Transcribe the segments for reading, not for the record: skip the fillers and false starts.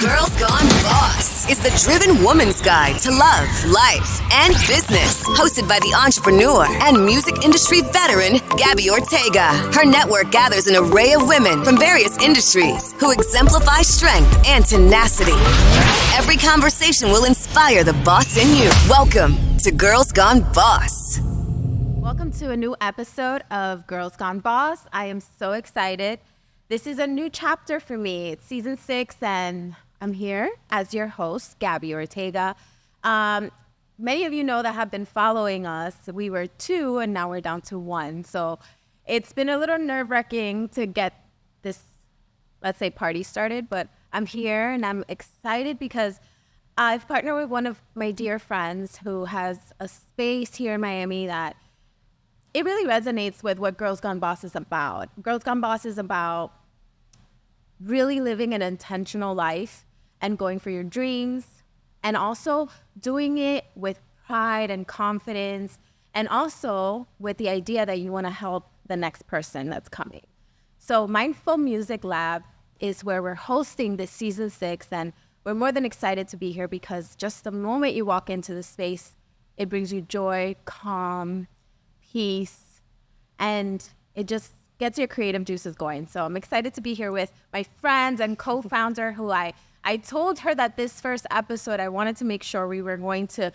Girls Gone Boss is the driven woman's guide to love, life, and business. Hosted by the entrepreneur and music industry veteran, Gaby Ortega. Her network gathers an array of women from various industries who exemplify strength and tenacity. Every conversation will inspire the boss in you. Welcome to Girls Gone Boss. Welcome to a new episode of Girls Gone Boss. I am so excited. This is a new chapter for me. It's season 6, and I'm here as your host, Gaby Ortega. Many of you know that have been following us. We were 2, and now we're down to 1. So it's been a little nerve-wracking to get this, let's say, party started. But I'm here, and I'm excited because I've partnered with one of my dear friends who has a space here in Miami that it really resonates with what Girls Gone Boss is about. Girls Gone Boss is about really living an intentional life and going for your dreams, and also doing it with pride and confidence, and also with the idea that you want to help the next person that's coming. So Mindful Music Lab is where we're hosting this season 6, and we're more than excited to be here because just the moment you walk into the space, it brings you joy, calm, peace, and it just gets your creative juices going. So I'm excited to be here with my friends and co-founder who I told her that this first episode, I wanted to make sure we were going to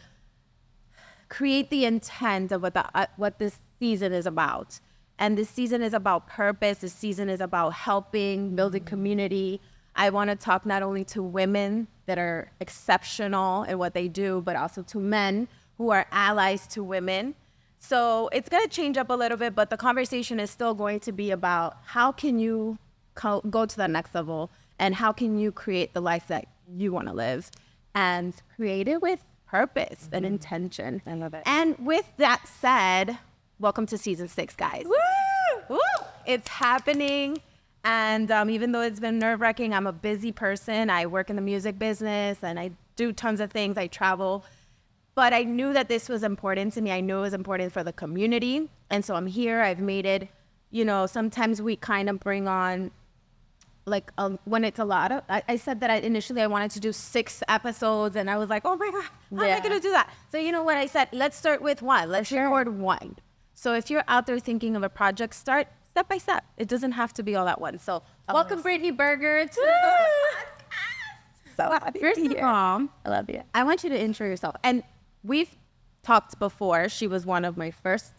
create the intent of what this season is about. And this season is about purpose. This season is about helping, building community. I want to talk not only to women that are exceptional in what they do, but also to men who are allies to women. So it's going to change up a little bit, but the conversation is still going to be about how can you go to the next level, and how can you create the life that you want to live and create it with purpose and intention. I love it. And with that said, welcome to season 6, guys. Woo! Woo! It's happening. And even though it's been nerve-wracking, I'm a busy person. I work in the music business and I do tons of things. I travel. But I knew that this was important to me. I knew it was important for the community. And so I'm here. I've made it, sometimes we kind of bring on, when it's a lot of, I said that initially I wanted to do 6 episodes. And I was like, oh my God, how am I going to do that? So you know what I said? Let's start with 1. Let's record 1. So if you're out there thinking of a project, start step by step. It doesn't have to be all at once. So welcome Brittany Berger to the podcast. So happy First to be of here. all, I love you. I want you to intro yourself. And we've talked before. She was one of my first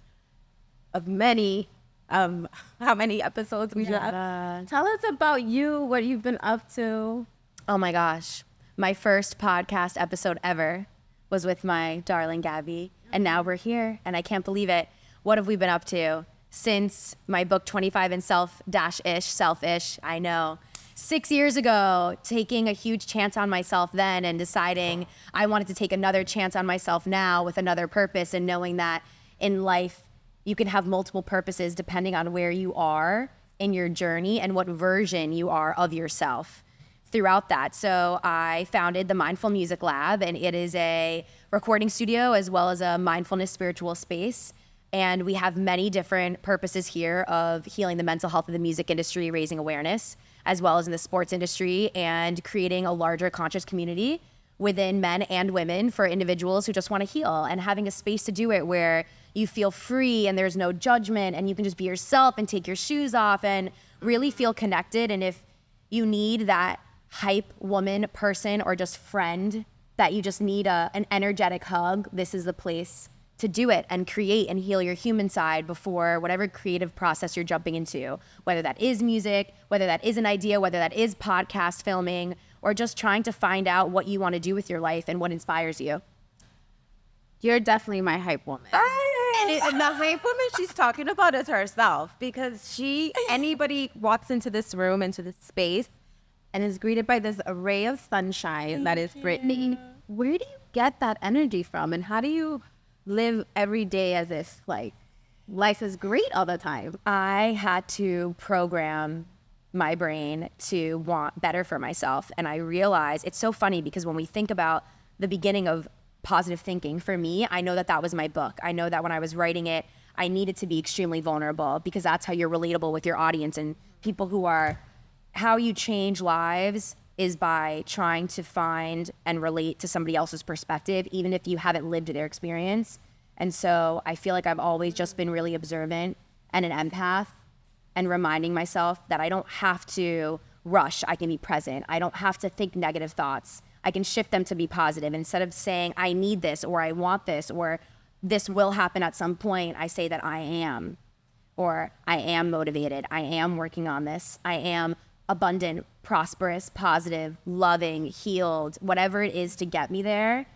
of many, how many episodes we have. Tell us about you, what you've been up to. Oh my gosh. My first podcast episode ever was with my darling Gaby. And now we're here and I can't believe it. What have we been up to since my book 25 and selfish, I know. 6 years ago, taking a huge chance on myself then and deciding I wanted to take another chance on myself now with another purpose, and knowing that in life you can have multiple purposes depending on where you are in your journey and what version you are of yourself throughout that. So I founded the Mindful Music Lab, and it is a recording studio as well as a mindfulness spiritual space. And we have many different purposes here of healing the mental health of the music industry, raising awareness, as well as in the sports industry, and creating a larger conscious community within men and women for individuals who just want to heal, and having a space to do it where you feel free and there's no judgment and you can just be yourself and take your shoes off and really feel connected. And if you need that hype woman, person, or just friend that you just need an energetic hug, this is the place to do it and create and heal your human side before whatever creative process you're jumping into, whether that is music, whether that is an idea, whether that is podcast filming, or just trying to find out what you want to do with your life and what inspires you. You're definitely my hype woman. And the hype woman she's talking about is herself, because anybody walks into this room, into this space, and is greeted by this array of sunshine that is Brittany. Where do you get that energy from, and how do you live every day as if life is great all the time? I had to program my brain to want better for myself. And I realized it's so funny because when we think about the beginning of positive thinking, for me, I know that was my book. I know that when I was writing it, I needed to be extremely vulnerable because that's how you're relatable with your audience and people who are how you change lives is by trying to find and relate to somebody else's perspective, even if you haven't lived their experience. And so I feel like I've always just been really observant and an empath, and reminding myself that I don't have to rush. I can be present. I don't have to think negative thoughts. I can shift them to be positive. Instead of saying, I need this, or I want this, or this will happen at some point, I say that I am, or I am motivated. I am working on this. I am abundant, prosperous, positive, loving, healed, whatever it is to get me there.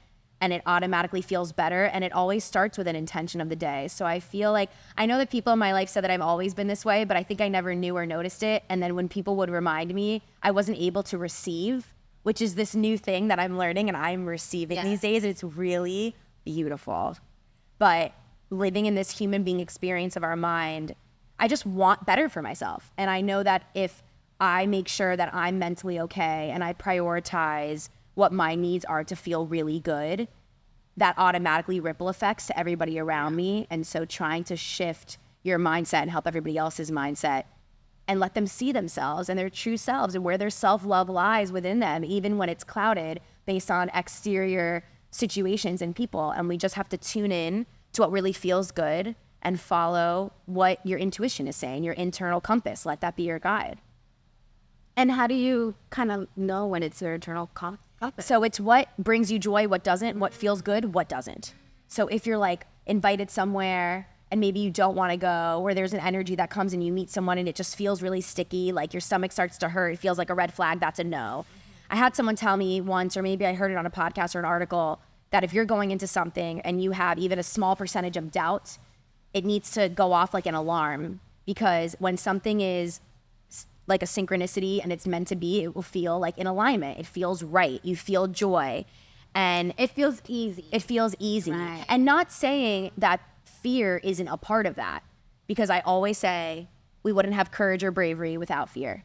And it automatically feels better. And it always starts with an intention of the day. So I feel like, I know that people in my life said that I've always been this way, but I think I never knew or noticed it. And then when people would remind me, I wasn't able to receive, which is this new thing that I'm learning and I'm receiving these days. It's really beautiful. But living in this human being experience of our mind, I just want better for myself. And I know that if I make sure that I'm mentally okay and I prioritize what my needs are to feel really good, that automatically ripple effects to everybody around me. And so trying to shift your mindset and help everybody else's mindset and let them see themselves and their true selves and where their self-love lies within them, even when it's clouded based on exterior situations and people. And we just have to tune in to what really feels good and follow what your intuition is saying, your internal compass. Let that be your guide. And how do you kind of know when it's your internal compass? So it's what brings you joy, what doesn't, what feels good, what doesn't. So if you're like invited somewhere and maybe you don't want to go, or there's an energy that comes and you meet someone and it just feels really sticky, like your stomach starts to hurt, it feels like a red flag, that's a no. I had someone tell me once, or maybe I heard it on a podcast or an article, that if you're going into something and you have even a small percentage of doubt, it needs to go off like an alarm, because when something is like a synchronicity and it's meant to be, it will feel like in alignment. It feels right. You feel joy. And it feels easy. It feels easy. Right. And not saying that fear isn't a part of that, because I always say we wouldn't have courage or bravery without fear.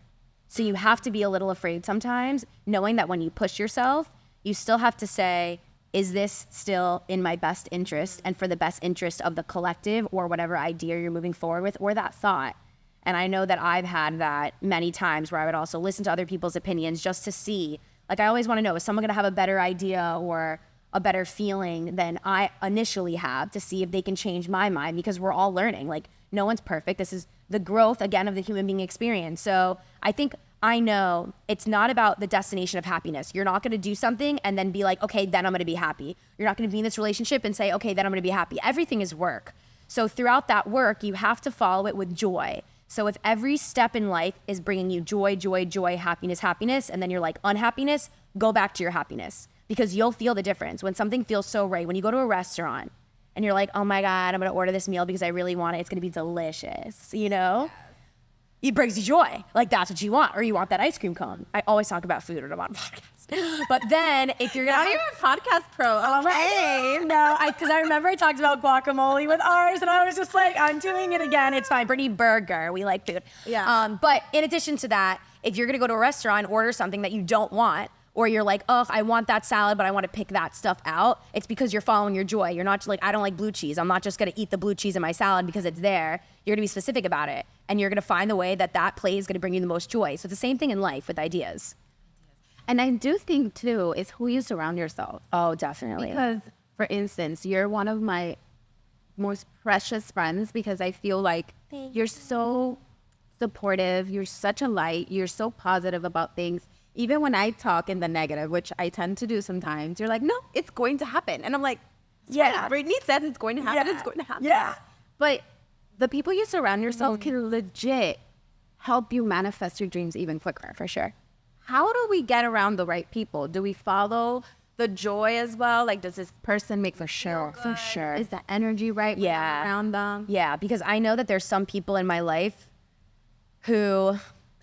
So you have to be a little afraid sometimes, knowing that when you push yourself, you still have to say, is this still in my best interest and for the best interest of the collective or whatever idea you're moving forward with, or that thought? And I know that I've had that many times where I would also listen to other people's opinions just to see, like, I always want to know, is someone going to have a better idea or a better feeling than I initially have, to see if they can change my mind, because we're all learning. Like, no one's perfect. This is the growth, again, of the human being experience. So I think I know it's not about the destination of happiness. You're not going to do something and then be like, okay, then I'm going to be happy. You're not going to be in this relationship and say, okay, then I'm going to be happy. Everything is work. So throughout that work, you have to follow it with joy. So if every step in life is bringing you joy, joy, joy, happiness, happiness, and then you're like unhappiness, go back to your happiness, because you'll feel the difference. When something feels so right, when you go to a restaurant and you're like, oh my God, I'm going to order this meal because I really want it. It's going to be delicious, you know? It brings you joy. Like, that's what you want. Or you want that ice cream cone. I always talk about food when I'm on podcasts. But then if you're going to... Not even podcast pro. Okay. No, because I remember I talked about guacamole with ours, and I was just like, I'm doing it again. It's fine. Brittany Berger. We like food. Yeah. But in addition to that, if you're going to go to a restaurant and order something that you don't want, or you're like, oh, I want that salad, but I want to pick that stuff out, it's because you're following your joy. You're not like, I don't like blue cheese. I'm not just going to eat the blue cheese in my salad because it's there. You're going to be specific about it. And you're going to find the way that that play is going to bring you the most joy. So it's the same thing in life with ideas. And I do think, too, is who you surround yourself. Oh, definitely. Because, for instance, you're one of my most precious friends, because I feel like you're so supportive. You're such a light. You're so positive about things. Even when I talk in the negative, which I tend to do sometimes, you're like, no, it's going to happen. And I'm like, yeah, Brittany says it's going to happen. It's going to happen. Yeah. But the people you surround yourself can legit help you manifest your dreams even quicker. For sure. How do we get around the right people? Do we follow the joy as well? Like, does this person make For sure. Is the energy right around them? Yeah, because I know that there's some people in my life who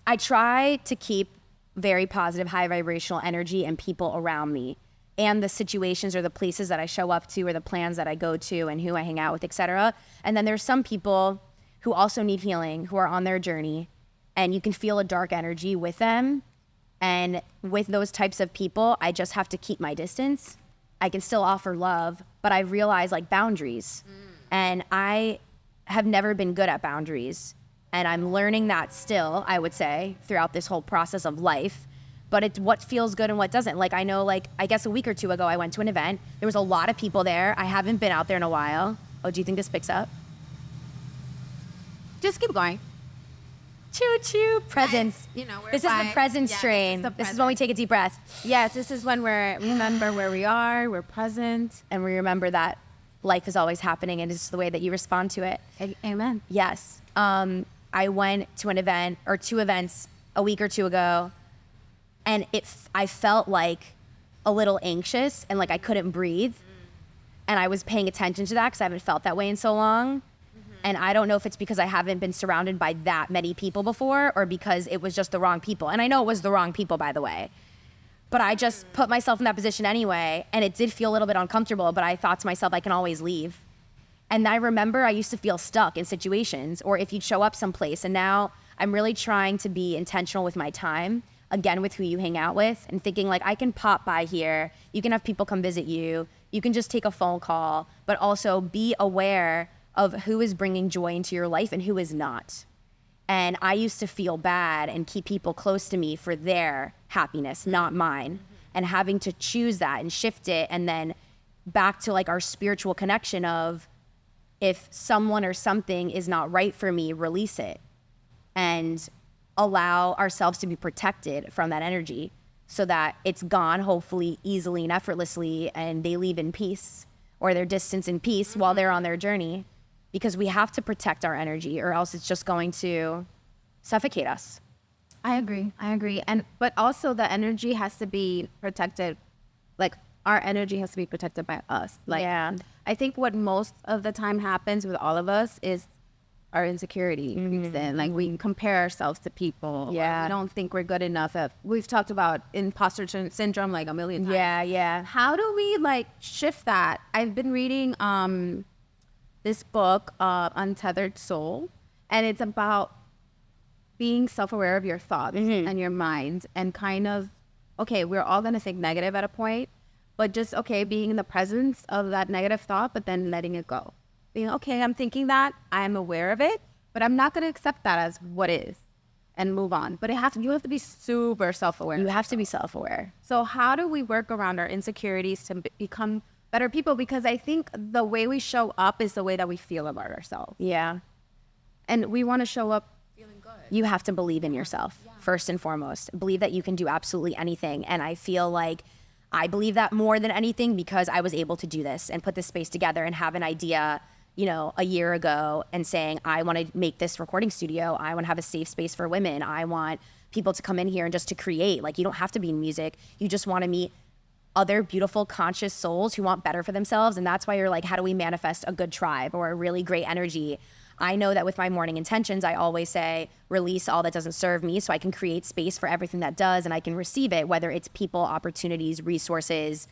I try to keep very positive, high vibrational energy and people around me, and the situations or the places that I show up to, or the plans that I go to, and who I hang out with, etc. And then there's some people who also need healing, who are on their journey, and you can feel a dark energy with them. And with those types of people, I just have to keep my distance. I can still offer love, but I realize, like, boundaries. And I have never been good at boundaries. And I'm learning that still, I would say, throughout this whole process of life. but it's what feels good and what doesn't. Like, I know, like, I guess a week or two ago, I went to an event. There was a lot of people there. I haven't been out there in a while. Oh, do you think this picks up? Just keep going. Choo choo. Presence. You know, this is the presence train. This is when we take a deep breath. Yes, this is when we remember where we are, we're present. And we remember that life is always happening and it's just the way that you respond to it. Amen. Yes. I went to an event or 2 events a week or 2 ago, and I felt like a little anxious and like I couldn't breathe. And I was paying attention to that because I haven't felt that way in so long. And I don't know if it's because I haven't been surrounded by that many people before or because it was just the wrong people. And I know it was the wrong people, by the way. But I just put myself in that position anyway, and it did feel a little bit uncomfortable, but I thought to myself, I can always leave. And I remember I used to feel stuck in situations, or if you'd show up someplace, and now I'm really trying to be intentional with my time, again, with who you hang out with, and thinking like, I can pop by here, you can have people come visit you, you can just take a phone call, but also be aware of who is bringing joy into your life and who is not. And I used to feel bad and keep people close to me for their happiness, not mine. And having to choose that and shift it, and then back to like our spiritual connection of, if someone or something is not right for me, release it and allow ourselves to be protected from that energy so that it's gone, hopefully easily and effortlessly, and they leave in peace, or they're distanced in peace while they're on their journey. Because we have to protect our energy, or else it's just going to suffocate us. I agree. But also the energy has to be protected. Like, our energy has to be protected by us. Like, Yeah. I think what most of the time happens with all of us is our insecurity creeps in. Like, we compare ourselves to people. Yeah. We don't think we're good enough. We've talked about imposter syndrome like a million times. Yeah. How do we like shift that? I've been reading this book, Untethered Soul, and it's about being self-aware of your thoughts and your mind, and kind of, okay, we're all gonna think negative at a point, but just, okay, being in the presence of that negative thought, but then letting it go. Being, okay, I'm thinking that, I'm aware of it, but I'm not gonna accept that as what is and move on. But you have to be super self-aware. You have to be self-aware. So how do we work around our insecurities to become better people? Because I think the way we show up is the way that we feel about ourselves. Yeah. And we want to show up feeling good. You have to believe in yourself, first and foremost. Believe that you can do absolutely anything. And I feel like I believe that more than anything because I was able to do this and put this space together and have an idea, you know, a year ago, and saying, I want to make this recording studio. I want to have a safe space for women. I want people to come in here and just to create. Like, you don't have to be in music. You just want to meet other beautiful, conscious souls who want better for themselves. And that's why you're like, how do we manifest a good tribe or a really great energy? I know that with my morning intentions, I always say, release all that doesn't serve me so I can create space for everything that does, and I can receive it, whether it's people, opportunities, resources,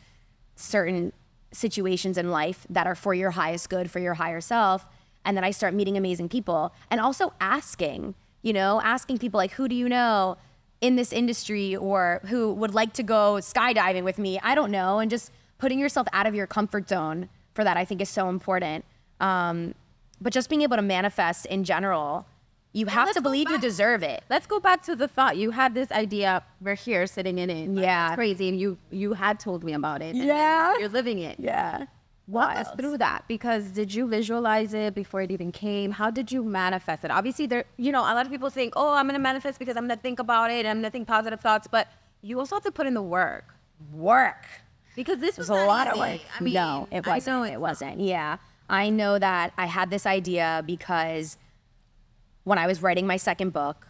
certain situations in life that are for your highest good, for your higher self. And then I start meeting amazing people, and also asking people like, who do you know in this industry, or who would like to go skydiving with me? I don't know. And just putting yourself out of your comfort zone for that, I think, is so important. But just being able to manifest in general, you have to believe you deserve it. Let's go back to the thought. You had this idea, we're here sitting in it. Yeah. It's crazy. And you had told me about it. And Yeah. you're living it. Yeah. Walk us through that, because did you visualize it before it even came? How did you manifest it? Obviously, a lot of people think, oh, I'm going to manifest because I'm going to think about it and I'm going to think positive thoughts, but you also have to put in the work. Because this was a lot of easy. work. I mean, No, it wasn't. It wasn't. Yeah. I know that I had this idea because when I was writing my second book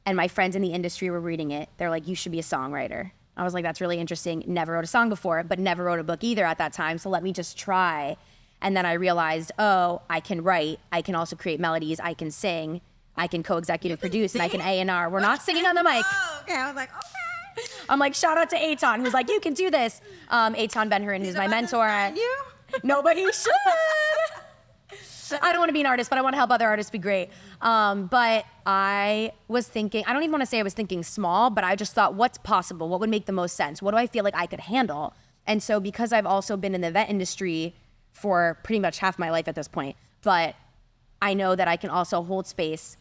and my friends in the industry were reading it, they're like, you should be a songwriter. I was like, that's really interesting. Never wrote a song before, but never wrote a book either at that time. So let me just try. And then I realized, oh, I can write. I can also create melodies. I can sing. I can co-executive produce, and I can A&R. We're not singing on the mic. Oh, okay. I was like, okay. I'm like, shout out to Eitan, who's like, you can do this. Eitan Ben-Harin, who's my mentor. No, but he should. I don't want to be an artist, but I want to help other artists be great. But I was thinking, I don't even want to say I was thinking small, but I just thought, what's possible? What would make the most sense? What do I feel like I could handle? And so because I've also been in the event industry for pretty much half my life at this point, but I know that I can also hold space,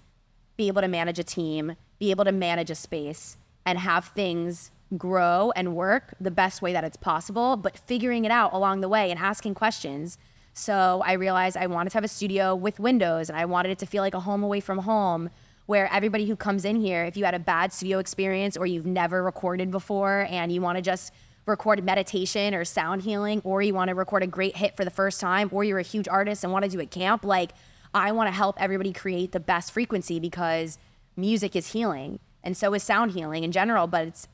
be able to manage a team, be able to manage a space, and have things grow and work the best way that it's possible, but figuring it out along the way and asking questions. So I realized I wanted to have a studio with windows, and I wanted it to feel like a home away from home, where everybody who comes in here, if you had a bad studio experience or you've never recorded before and you want to just record meditation or sound healing, or you want to record a great hit for the first time, or you're a huge artist and want to do a camp, like, I want to help everybody create the best frequency, because music is healing and so is sound healing in general, but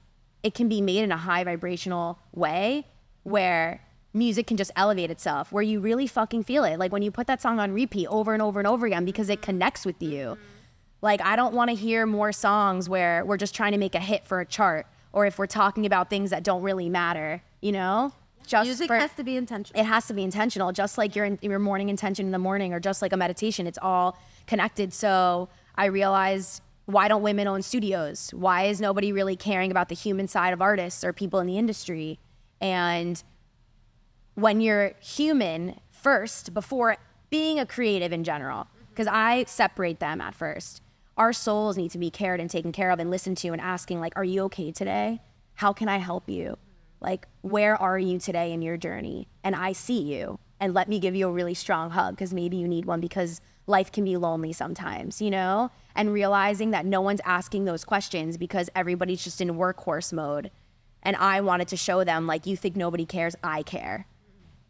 it can be made in a high vibrational way where music can just elevate itself, where you really fucking feel it. Like when you put that song on repeat over and over and over again because it connects with you. Like, I don't want to hear more songs where we're just trying to make a hit for a chart, or if we're talking about things that don't really matter, you know? Music has to be intentional. It has to be intentional, just like your morning intention in the morning, or just like a meditation. It's all connected. So I realized, why don't women own studios? Why is nobody really caring about the human side of artists or people in the industry? And when you're human first, before being a creative in general, because I separate them at first, our souls need to be cared and taken care of and listened to, and asking, like, are you okay today? How can I help you? Like, where are you today in your journey? And I see you, and let me give you a really strong hug, because maybe you need one, because life can be lonely sometimes, you know? And realizing that no one's asking those questions because everybody's just in workhorse mode. And I wanted to show them, like, you think nobody cares? I care.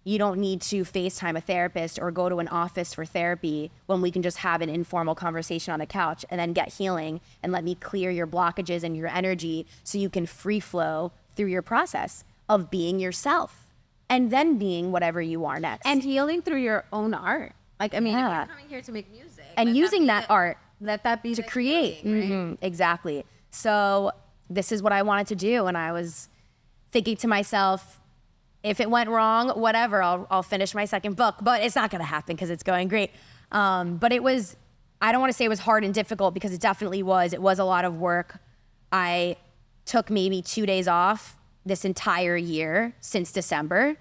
You don't need to FaceTime a therapist or go to an office for therapy when we can just have an informal conversation on the couch and then get healing, and let me clear your blockages and your energy so you can free flow through your process of being yourself and then being whatever you are next. And healing through your own art. Like, I mean, Yeah. if you're coming here to make music. And using that art let that be to the create. healing, right? Exactly. So this is what I wanted to do. And I was thinking to myself, if it went wrong, whatever, I'll finish my second book, but it's not going to happen because it's going great. But it was, I don't want to say it was hard and difficult, because it definitely was. It was a lot of work. I took maybe 2 days off this entire year since December.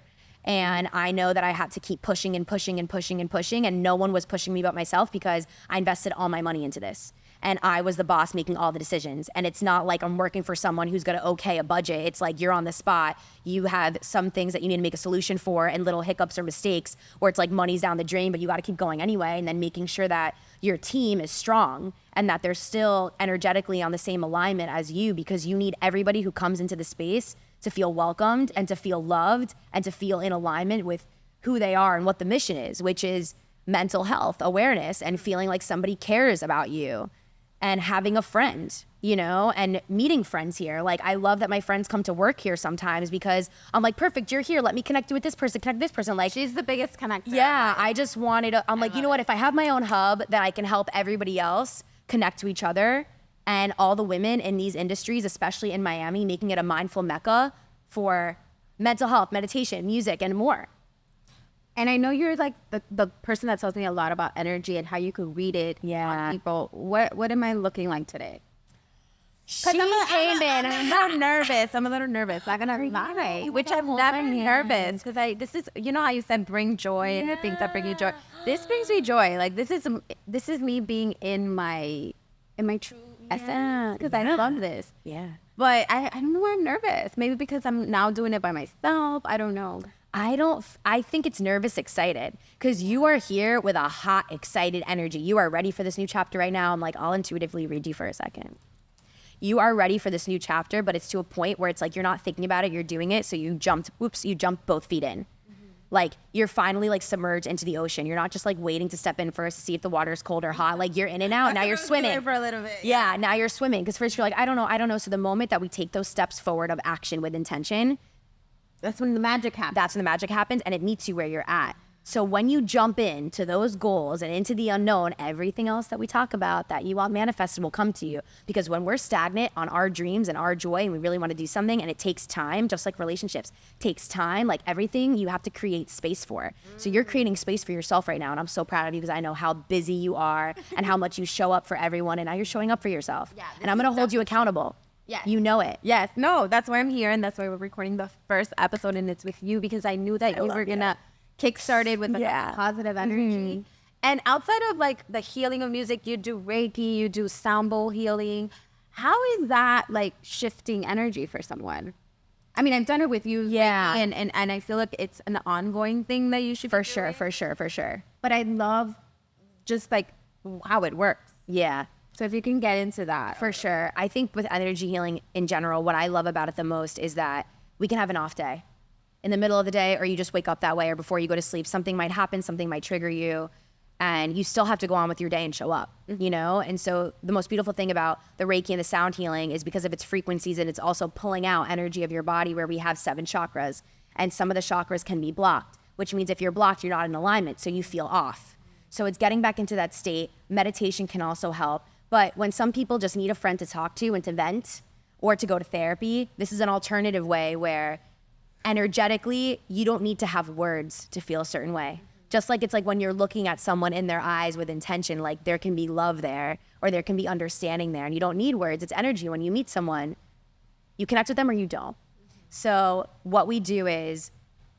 And I know that I had to keep pushing and pushing and pushing and pushing, and no one was pushing me but myself, because I invested all my money into this. And I was the boss making all the decisions. And it's not like I'm working for someone who's going to okay a budget. It's like you're on the spot. You have some things that you need to make a solution for, and little hiccups or mistakes where it's like money's down the drain, but you got to keep going anyway. And then making sure that your team is strong and that they're still energetically on the same alignment as you, because you need everybody who comes into the space to feel welcomed and to feel loved and to feel in alignment with who they are and what the mission is, which is mental health awareness and feeling like somebody cares about you. And having a friend, you know, and meeting friends here. Like, I love that my friends come to work here sometimes, because I'm like, perfect, you're here. Let me connect you with this person, connect this person. Like, She's the biggest connector. yeah, I just wanted to, I'm like, you know what? If I have my own hub, that I can help everybody else connect to each other, and all the women in these industries, especially in Miami, making it a mindful mecca for mental health, meditation, music, and more. And I know you're like the person that tells me a lot about energy and how you could read it Yeah. on people. What am I looking like today? She came in. I'm a little nervous. I'm a little nervous. Not gonna lie, which I'm never nervous, because this is, you know how you said bring joy and the things that bring you joy. This brings me joy. Like, this is me being in my true essence, because I love this. Yeah. But I don't know why I'm nervous. Maybe because I'm now doing it by myself. I don't know. I think it's nervous, excited, because you are here with a hot, excited energy. You are ready for this new chapter right now. I'm like, I'll intuitively read you for a second. You are ready for this new chapter, but it's to a point where it's like, you're not thinking about it, you're doing it. So you jumped both feet in. Like, you're finally like submerged into the ocean. You're not just like waiting to step in first to see if the water's cold or hot. Like, you're in and out. Now you're swimming for a little bit. Yeah, now you're swimming. Because first you're like, I don't know. So the moment that we take those steps forward of action with intention, That's when the magic happens. that's when the magic happens, and it meets you where you're at. So when you jump into those goals and into the unknown, everything else that we talk about that you want manifested will come to you. Because when we're stagnant on our dreams and our joy, and we really want to do something, and it takes time, just like relationships, takes time, like everything you have to create space for. So you're creating space for yourself right now, and I'm so proud of you, because I know how busy you are and how much you show up for everyone, and now you're showing up for yourself. Yeah, and I'm going to hold you accountable. Yes. You know it. Yes, no, that's why I'm here, and that's why we're recording the first episode, and it's with you, because I knew that you were gonna kickstart it with like a positive energy. And outside of like the healing of music, you do Reiki, you do sound bowl healing. How is that like shifting energy for someone? I mean, I've done it with you. Yeah. And I feel like it's an ongoing thing that you should For be sure, doing. for sure, for sure. But I love just like how it works. Yeah. So if you can get into that. For sure. I think with energy healing in general, what I love about it the most is that we can have an off day in the middle of the day, or you just wake up that way, or before you go to sleep, something might happen, something might trigger you, and you still have to go on with your day and show up, you know? And so the most beautiful thing about the Reiki and the sound healing is because of its frequencies, and it's also pulling out energy of your body, where we have 7 chakras, and some of the chakras can be blocked, which means if you're blocked, you're not in alignment, so you feel off. So it's getting back into that state. Meditation can also help. But when some people just need a friend to talk to and to vent, or to go to therapy, this is an alternative way where energetically, you don't need to have words to feel a certain way. Just like it's like when you're looking at someone in their eyes with intention, like there can be love there, or there can be understanding there, and you don't need words. It's energy. When you meet someone, you connect with them or you don't. So what we do is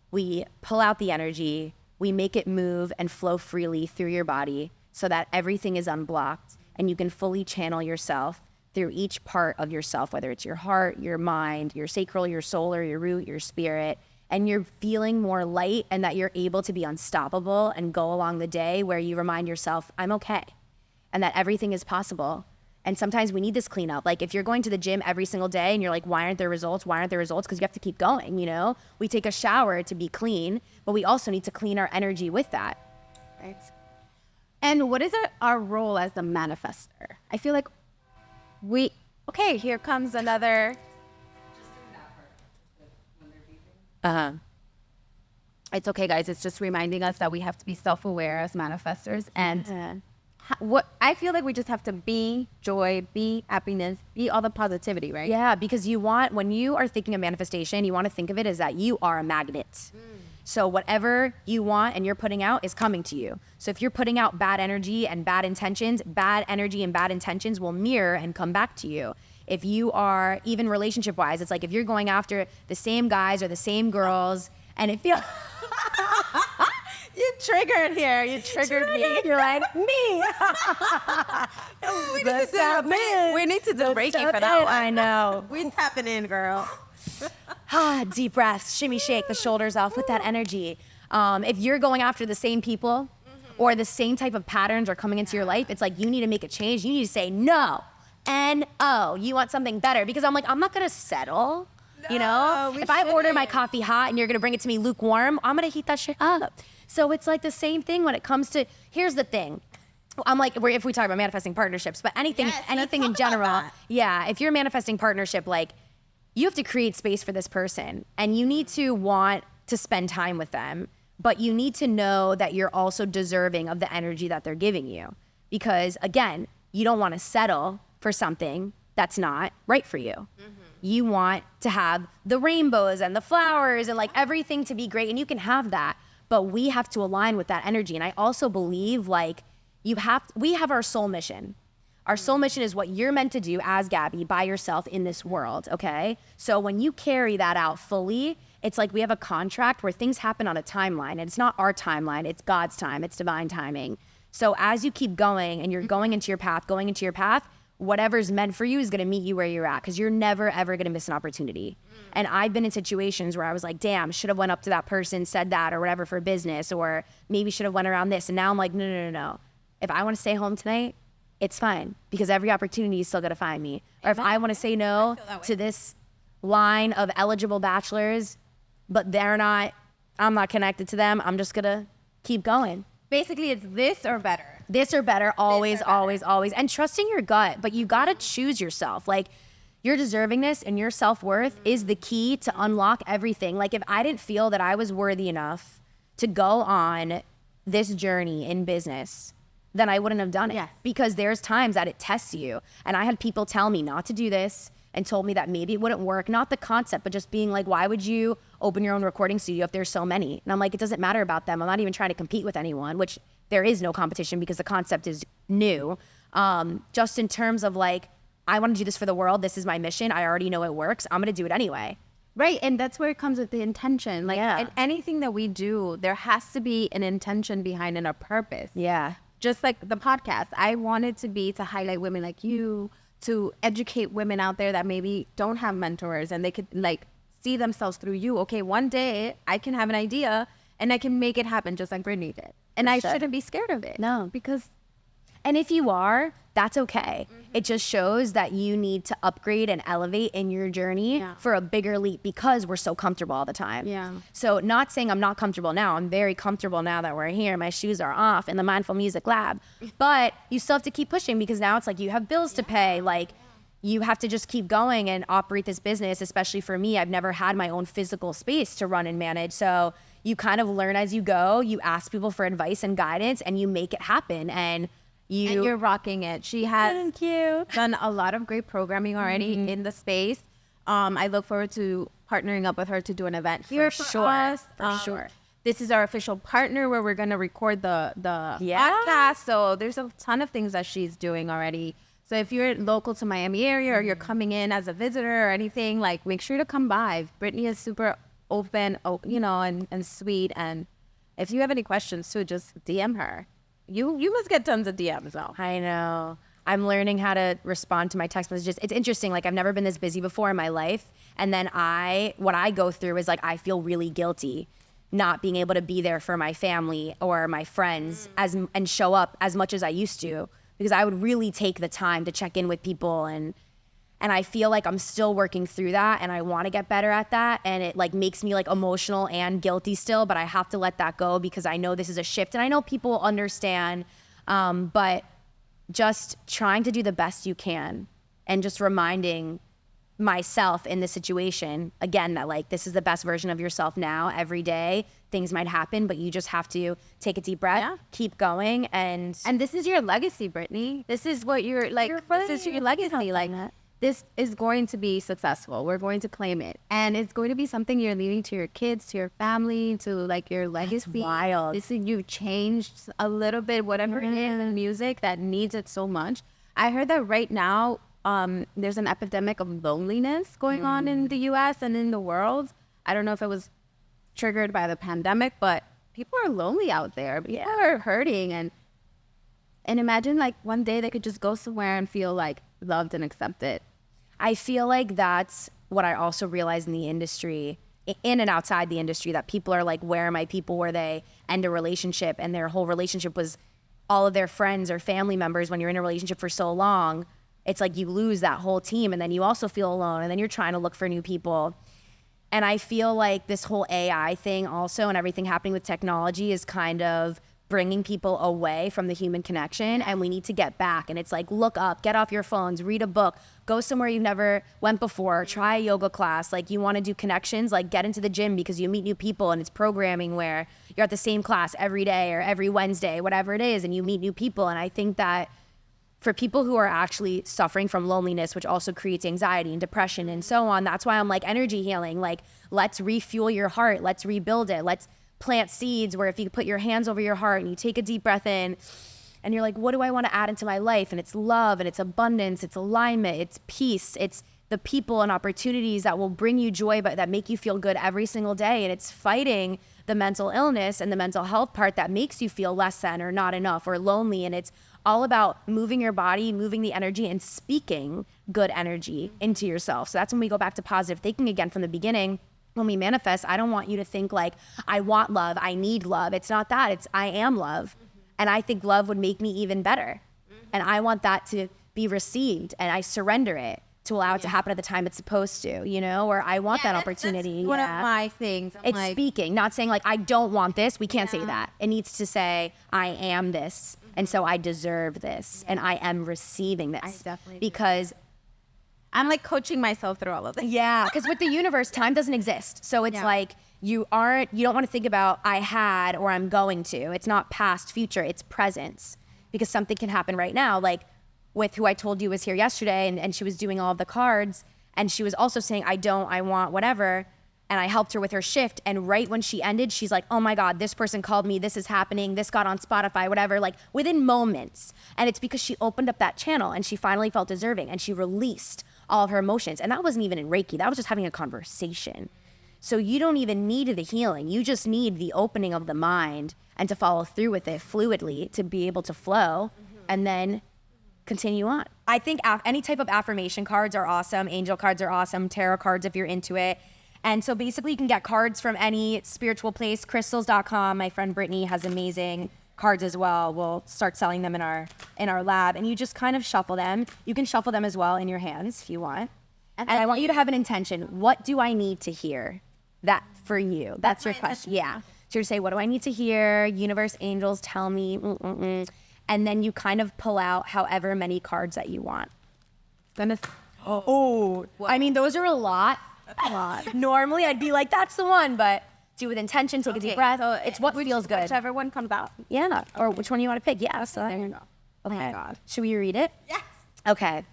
we pull out the energy, we make it move and flow freely through your body so that everything is unblocked, and you can fully channel yourself through each part of yourself, whether it's your heart, your mind, your sacral, your soul, or your root, your spirit, and you're feeling more light, and that you're able to be unstoppable and go along the day where you remind yourself, I'm okay, and that everything is possible. And sometimes we need this cleanup. Like if you're going to the gym every single day and you're like, why aren't there results? Why aren't there results? Because you have to keep going, you know? We take a shower to be clean, but we also need to clean our energy with that. Right. And what is our role as a manifester? I feel like okay, here comes another. It's okay, guys. It's just reminding us that we have to be self-aware as manifestors. And what I feel like we just have to be joy, be happiness, be all the positivity, right? Yeah, because when you are thinking of manifestation, you want to think of it as that you are a magnet. So whatever you want and you're putting out is coming to you. So if you're putting out bad energy and bad intentions, bad energy and bad intentions will mirror and come back to you. If you are, even relationship-wise, it's like if you're going after the same guys or the same girls, and it feels... You triggered here. You triggered me. You're like, me. We need to do Reiki for that one. I know. We're tapping in, girl. Deep breaths, shimmy, shake the shoulders off with that energy. If you're going after the same people or the same type of patterns are coming into your life, it's like you need to make a change. You need to say no. N-O. You want something better. Because I'm like, I'm not going to settle. You know, if I order my coffee hot and you're going to bring it to me lukewarm, I'm going to heat that shit up. So it's like the same thing when it comes to, here's the thing. I'm like, if we talk about manifesting partnerships, but anything in general. Yeah. If you're manifesting partnership, like you have to create space for this person and you need to want to spend time with them, but you need to know that you're also deserving of the energy that they're giving you. Because again, you don't want to settle for something that's not right for you. You want to have the rainbows and the flowers and like everything to be great, and you can have that, but we have to align with that energy. And I also believe like we have our soul mission. Our soul mission is what you're meant to do as Gaby by yourself in this world, okay? So when you carry that out fully, it's like we have a contract where things happen on a timeline, and it's not our timeline, it's God's time, it's divine timing. So as you keep going and you're going into your path, whatever's meant for you is going to meet you where you're at, because you're never, ever going to miss an opportunity. And I've been in situations where I was like, damn, should have went up to that person, said that or whatever for business, or maybe should have went around this. And now I'm like, no. If I want to stay home tonight, it's fine, because every opportunity is still going to find me. Or if I want to say no to this line of eligible bachelors, but I'm not connected to them, I'm just going to keep going. Basically, it's this or better. This or better, always. And trusting your gut, but you got to choose yourself. Like your deservingness and your self-worth is the key to unlock everything. Like if I didn't feel that I was worthy enough to go on this journey in business, then I wouldn't have done it. Yes. Because there's times that it tests you. And I had people tell me not to do this and told me that maybe it wouldn't work. Not the concept, but just being like, why would you open your own recording studio if there's so many? And I'm like, it doesn't matter about them. I'm not even trying to compete with anyone, which there is no competition because the concept is new. Just in terms of like, I want to do this for the world. This is my mission. I already know it works. I'm going to do it anyway. Right. And that's where it comes with the intention. Like Yeah. in anything that we do, there has to be an intention behind and a purpose. Yeah. Just like the podcast, I wanted to highlight women like you, to educate women out there that maybe don't have mentors, and they could like see themselves through you. Okay, one day I can have an idea and I can make it happen just like Brittany did. And I shouldn't be scared of it. No. Because And if you are, that's okay. It just shows that you need to upgrade and elevate in your journey for a bigger leap, because we're so comfortable all the time. Yeah. So not saying I'm not comfortable now. I'm very comfortable now that we're here. My shoes are off in the Mindful Music Lab. But you still have to keep pushing, because now it's like you have bills to pay. Like, you have to just keep going and operate this business. Especially for me, I've never had my own physical space to run and manage. So you kind of learn as you go. You ask people for advice and guidance, and you make it happen. And you're rocking it. She has Thank you. done a lot of great programming already in the space. I look forward to partnering up with her to do an event here for us. For sure. This is our official partner where we're going to record the podcast. So there's a ton of things that she's doing already. So if you're local to Miami area or you're coming in as a visitor or anything, like, make sure to come by. Brittany is super open, and sweet. And if you have any questions too, just DM her. You must get tons of DMs though. I know. I'm learning how to respond to my text messages. It's interesting. Like, I've never been this busy before in my life. And then what I go through is like, I feel really guilty not being able to be there for my family or my friends and show up as much as I used to, because I would really take the time to check in with people. And I feel like I'm still working through that, and I want to get better at that. And it like makes me like emotional and guilty still, but I have to let that go, because I know this is a shift, and I know people will understand. But just trying to do the best you can, and just reminding myself in the situation again that like, this is the best version of yourself now. Every day things might happen, but you just have to take a deep breath, keep going. And this is your legacy, Brittany. This is what you're like. This is your legacy. Like, this is going to be successful. We're going to claim it. And it's going to be something you're leaving to your kids, to your family, to like your legacy. That's wild. This is, you've changed a little bit, whatever it is in music that needs it so much. I heard that right now, there's an epidemic of loneliness going on in the US and in the world. I don't know if it was triggered by the pandemic, but people are lonely out there. People are hurting. And imagine like one day they could just go somewhere and feel like loved and accepted. I feel like that's what I also realized in the industry, in and outside the industry, that people are like, where are my people? Where they end a relationship and their whole relationship was all of their friends or family members. When you're in a relationship for so long, it's like you lose that whole team, and then you also feel alone, and then you're trying to look for new people. And I feel like this whole AI thing also, and everything happening with technology, is kind of bringing people away from the human connection, and we need to get back. And it's like, look up, get off your phones, read a book, go somewhere you've never went before, try a yoga class. Like, you want to do connections, like get into the gym, because you meet new people, and it's programming where you're at the same class every day or every Wednesday, whatever it is, and you meet new people. And I think that for people who are actually suffering from loneliness, which also creates anxiety and depression and so on, that's why I'm like, energy healing, like, let's refuel your heart, let's rebuild it, let's plant seeds where if you put your hands over your heart and you take a deep breath in and you're like, what do I want to add into my life? And it's love, and it's abundance, it's alignment, it's peace, it's the people and opportunities that will bring you joy, but that make you feel good every single day. And it's fighting the mental illness and the mental health part that makes you feel less than or not enough or lonely. And it's all about moving your body, moving the energy, and speaking good energy into yourself. So that's when we go back to positive thinking again from the beginning. When we manifest, I don't want you to think like, I want love, I need love. It's not that, it's I am love. And I think love would make me even better. And I want that to be received, and I surrender it to allow it to happen at the time it's supposed to, or I want that opportunity. That's one of my things. It's like, speaking, not saying like, I don't want this. We can't say that. It needs to say, I am this. And so I deserve this, and I am receiving this. I definitely because I'm like coaching myself through all of this. Yeah, because with the universe, time doesn't exist. So it's like, you don't want to think about I had or I'm going to. It's not past, future, it's presence. Because something can happen right now. Like with who I told you was here yesterday, and she was doing all of the cards, and she was also saying, I want, whatever. And I helped her with her shift. And right when she ended, she's like, oh my God, this person called me, this is happening, this got on Spotify, whatever, like within moments. And it's because she opened up that channel and she finally felt deserving, and she released all of her emotions. And that wasn't even in Reiki, that was just having a conversation. So you don't even need the healing. You just need the opening of the mind and to follow through with it fluidly to be able to flow and then continue on. I think any type of affirmation cards are awesome. Angel cards are awesome. Tarot cards if you're into it. And so basically you can get cards from any spiritual place. Crystals.com. My friend Brittany has amazing cards as well. We'll start selling them in our lab. And you just kind of shuffle them. You can shuffle them as well in your hands if you want. And I want you to have an intention. What do I need to hear? That for you. That's your question. Yeah. So you say, what do I need to hear? Universe, angels, tell me. And then you kind of pull out however many cards that you want. I mean, those are a lot. That's a lot. Normally, I'd be like, that's the one, but do it with intention, take a deep breath. So it's what feels good. Whichever one comes out. Yeah, or which one you want to pick. Yeah, so There you go. Okay. Oh my God. Should we read it? Yes. Okay.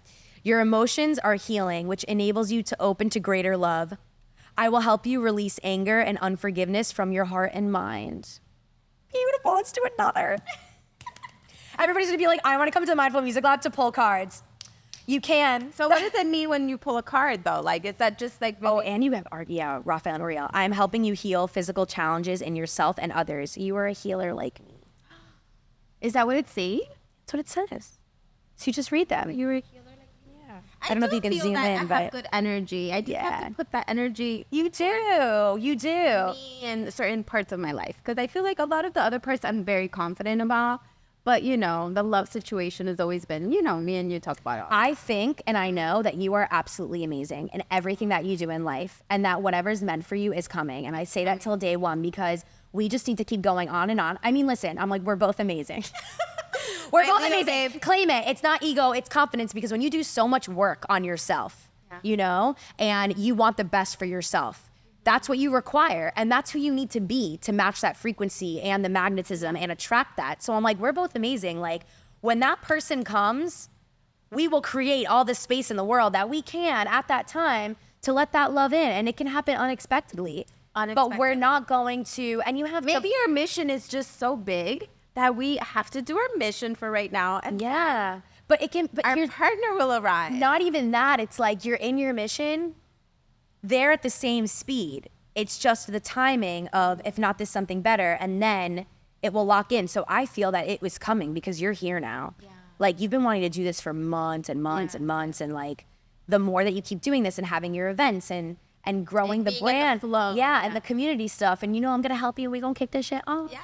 Your emotions are healing, which enables you to open to greater love. I will help you release anger and unforgiveness from your heart and mind. Beautiful. Let's do another. Everybody's gonna be like, I want to come to the Mindful Music Lab to pull cards. You can. So what does it mean when you pull a card though? Like, is that just like... Oh, and you have art. Yeah, Raphael and Oriel. I'm helping you heal physical challenges in yourself and others. You are a healer like me. Is that what it says? That's what it says. So you just read them. You were a healer like me? Yeah. I don't know if you can zoom in, I have but... good energy. I just have to put that energy... You do. You do. in certain parts of my life. Because I feel like a lot of the other parts I'm very confident about. But, you know, the love situation has always been, you know, me and you talk about it. I think and I know that you are absolutely amazing in everything that you do in life and that whatever's meant for you is coming. And I say that till day one because we just need to keep going on and on. I mean, listen, I'm like, we're both amazing. We're both amazing. Claim it. It's not ego, it's confidence because when you do so much work on yourself, you know, and you want the best for yourself, that's what you require. And that's who you need to be to match that frequency and the magnetism and attract that. So I'm like, we're both amazing. Like when that person comes, we will create all the space in the world that we can at that time to let that love in. And it can happen unexpectedly. But we're not going to, and you have Maybe our mission is just so big that we have to do our mission for right now. And but it can, but our partner will arrive. Not even that. It's like you're in your mission. They're at the same speed. It's just the timing of if not this something better, and then it will lock in. So I feel that it was coming because you're here now. Yeah. Like you've been wanting to do this for months and months and months, and like the more that you keep doing this and having your events and growing the brand, and the community stuff, and you know I'm gonna help you. We're gonna kick this shit off. Yeah.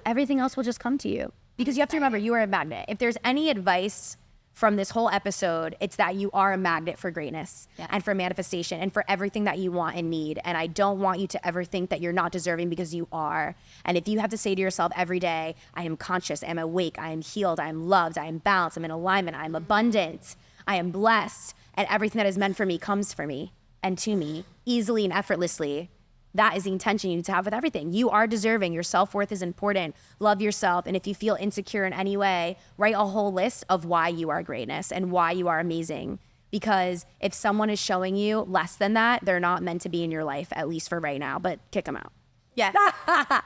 Everything else will just come to you because you have to remember you are a magnet. If there's any advice from this whole episode, it's that you are a magnet for greatness and for manifestation and for everything that you want and need. And I don't want you to ever think that you're not deserving because you are. And if you have to say to yourself every day, I am conscious, I am awake, I am healed, I am loved, I am balanced, I'm in alignment, I am abundant, I am blessed, and everything that is meant for me comes for me and to me easily and effortlessly. That is the intention you need to have with everything. You are deserving. Your self-worth is important. Love yourself. And if you feel insecure in any way, write a whole list of why you are greatness and why you are amazing. Because if someone is showing you less than that, they're not meant to be in your life, at least for right now. But kick them out. Yes. I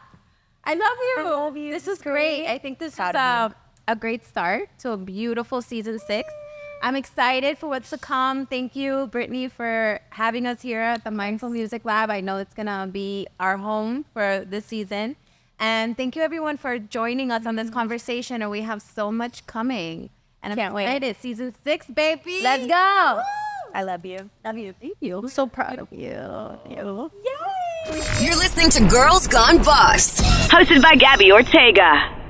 love you. I love you. This is great. I think this is a great start to a beautiful season 6. I'm excited for what's to come. Thank you, Brittany, for having us here at the Mindful Music Lab. I know it's going to be our home for this season. And thank you, everyone, for joining us on this conversation. And we have so much coming. And I'm excited. Season 6, baby. Let's go. Woo! I love you. Love you. Thank you. I'm so proud of you. Yay! You're listening to Girls Gone Boss, hosted by Gaby Ortega.